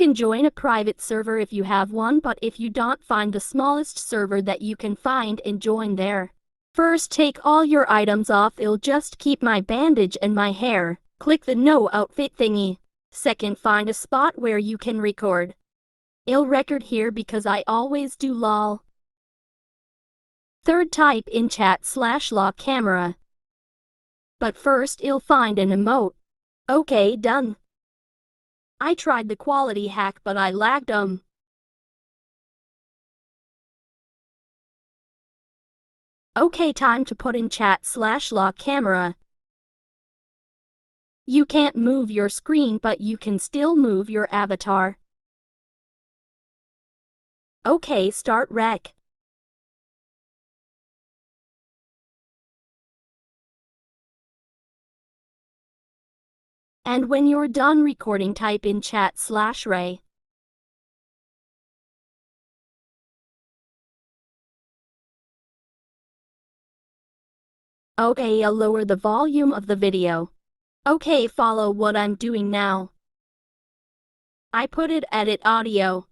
can join a private server if you have one, but if you don't, find the smallest server that you can find and join there. First, take all your items off. I'll just keep my bandage and my hair. Click the no outfit thingy. Second, find a spot where you can record. I'll record here because I always do, lol. Third, type in chat/lock camera. But first I'll find an emote. Okay, done. I tried the quality hack but I lagged. Okay, time to put in chat/lock camera. You can't move your screen, but you can still move your avatar. Okay, start rec. And when you're done recording, type in chat/ray. Okay, I'll lower the volume of the video. Okay, follow what I'm doing now. I put it edit audio.